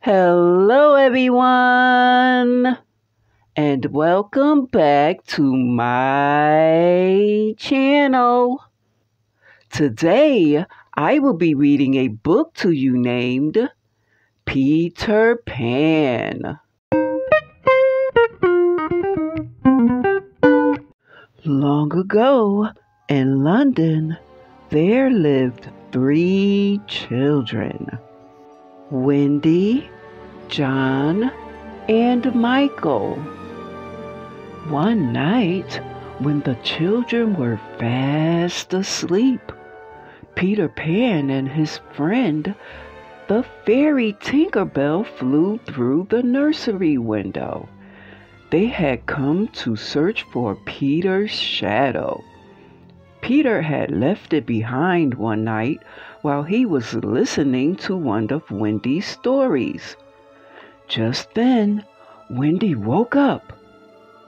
Hello, everyone, and welcome back to my channel. Today, I will be reading a book to you named Peter Pan. Long ago, in London, there lived 3 children: Wendy, John, and Michael. One night, when the children were fast asleep, Peter Pan and his friend, the fairy Tinkerbell, flew through the nursery window. They had come to search for Peter's shadow. Peter had left it behind one night while he was listening to one of Wendy's stories. Just then, Wendy woke up.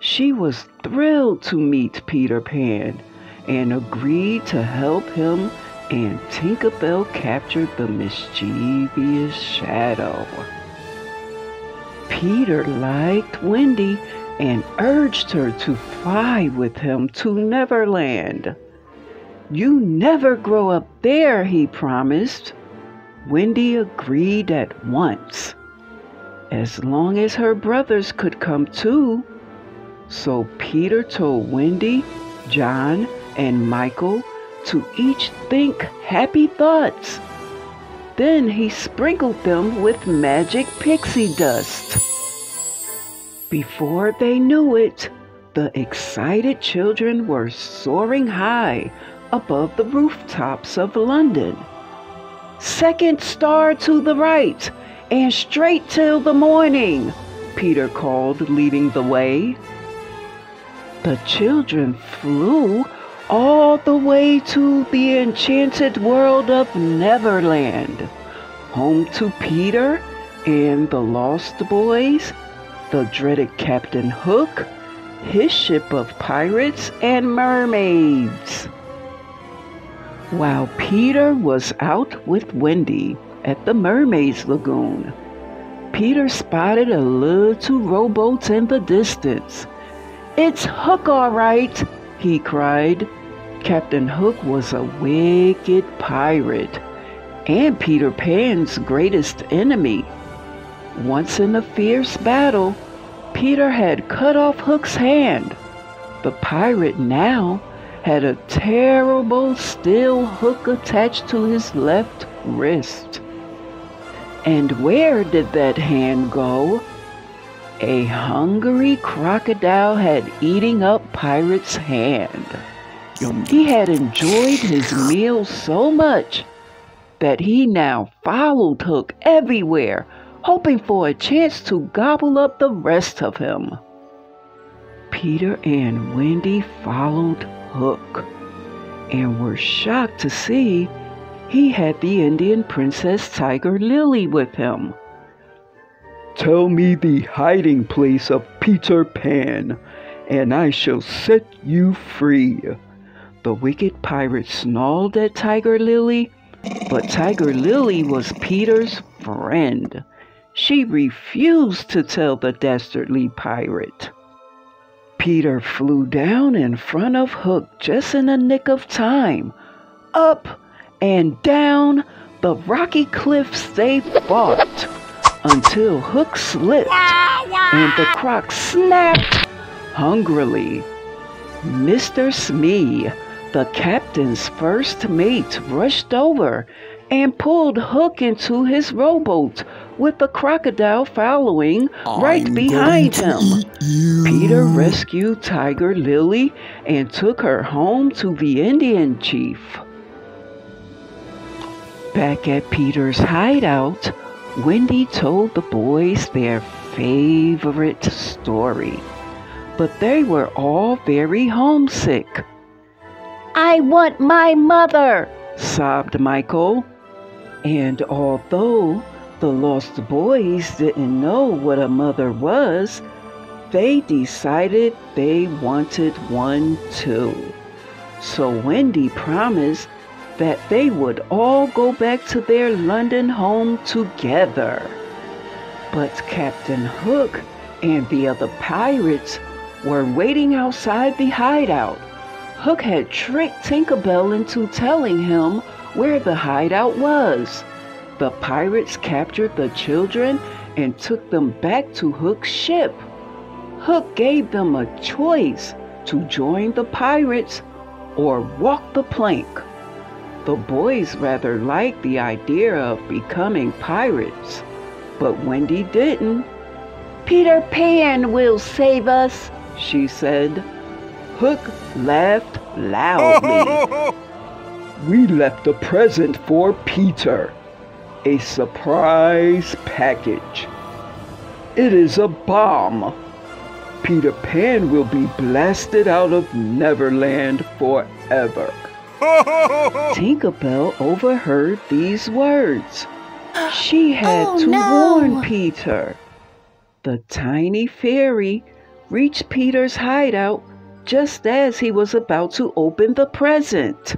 She was thrilled to meet Peter Pan and agreed to help him and Tinkerbell capture the mischievous shadow. Peter liked Wendy and urged her to fly with him to Neverland. "You never grow up there," he promised. Wendy agreed at once, as long as her brothers could come too. So Peter told Wendy, John, and Michael to each think happy thoughts. Then he sprinkled them with magic pixie dust. Before they knew it, the excited children were soaring high above the rooftops of London. "Second star to the right, and straight till the morning," Peter called, leading the way. The children flew all the way to the enchanted world of Neverland, home to Peter and the Lost Boys, the dreaded Captain Hook, his ship of pirates and mermaids. While Peter was out with Wendy at the Mermaid's Lagoon, Peter spotted a little rowboat in the distance. "It's Hook, all right," he cried. Captain Hook was a wicked pirate and Peter Pan's greatest enemy. Once in a fierce battle, Peter had cut off Hook's hand. The pirate now had a terrible steel hook attached to his left wrist. And where did that hand go? A hungry crocodile had eaten up Pirate's hand. He had enjoyed his meal so much that he now followed Hook everywhere, hoping for a chance to gobble up the rest of him. Peter and Wendy followed Hook and were shocked to see he had the Indian Princess Tiger Lily with him. "Tell me the hiding place of Peter Pan, and I shall set you free," the wicked pirate snarled at Tiger Lily. But Tiger Lily was Peter's friend. She refused to tell the dastardly pirate. Peter flew down in front of Hook just in the nick of time. Up and down the rocky cliffs they fought until Hook slipped and the croc snapped hungrily. Mr. Smee, the captain's first mate, rushed over and pulled Hook into his rowboat with the crocodile following right behind him. Peter rescued Tiger Lily and took her home to the Indian chief. Back at Peter's hideout, Wendy told the boys their favorite story, but they were all very homesick. "I want my mother," sobbed Michael. And although the Lost Boys didn't know what a mother was, they decided they wanted one too. So Wendy promised that they would all go back to their London home together. But Captain Hook and the other pirates were waiting outside the hideout. Hook had tricked Tinkerbell into telling him where the hideout was. The pirates captured the children and took them back to Hook's ship. Hook gave them a choice to join the pirates or walk the plank. The boys rather liked the idea of becoming pirates, but Wendy didn't. "Peter Pan will save us," she said. Hook laughed loudly. "We left a present for Peter, a surprise package. It is a bomb. Peter Pan will be blasted out of Neverland forever." Tinkerbell overheard these words. She had to warn Peter. The tiny fairy reached Peter's hideout just as he was about to open the present.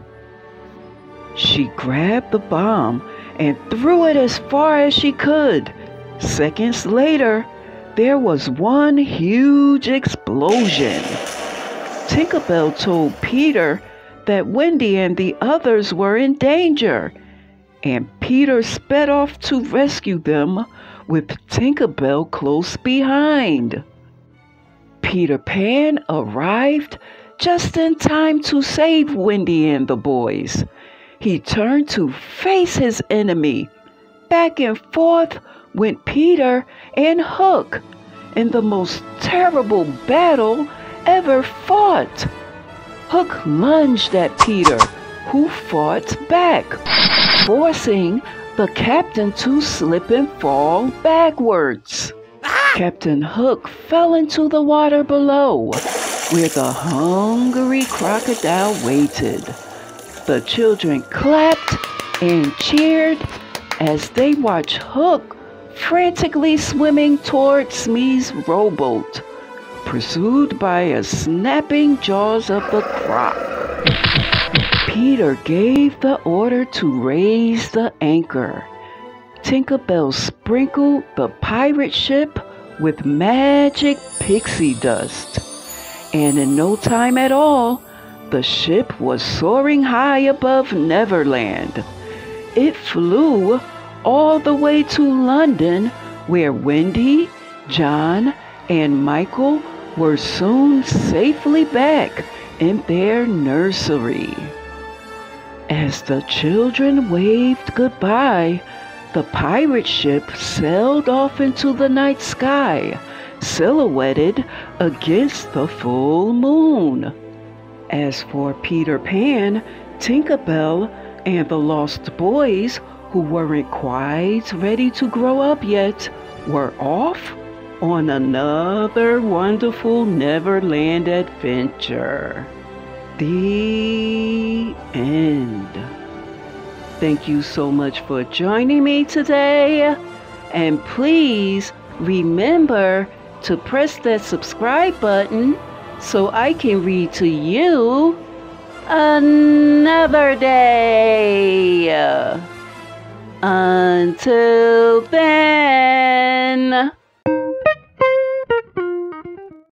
She grabbed the bomb and threw it as far as she could. Seconds later, there was one huge explosion. Tinkerbell told Peter that Wendy and the others were in danger, and Peter sped off to rescue them with Tinkerbell close behind. Peter Pan arrived just in time to save Wendy and the boys. He turned to face his enemy. Back and forth went Peter and Hook in the most terrible battle ever fought. Hook lunged at Peter, who fought back, forcing the captain to slip and fall backwards. Captain Hook fell into the water below, where the hungry crocodile waited. The children clapped and cheered as they watched Hook frantically swimming toward Smee's rowboat, pursued by a snapping jaws of the croc. Peter gave the order to raise the anchor. Tinkerbell sprinkled the pirate ship with magic pixie dust, and in no time at all, the ship was soaring high above Neverland. It flew all the way to London, where Wendy, John, and Michael were soon safely back in their nursery. As the children waved goodbye, the pirate ship sailed off into the night sky, silhouetted against the full moon. As for Peter Pan, Tinkerbell, and the lost boys, who weren't quite ready to grow up yet, were off on another wonderful Neverland adventure. The end. Thank you so much for joining me today, and please remember to press that subscribe button so I can read to you another day. Until then.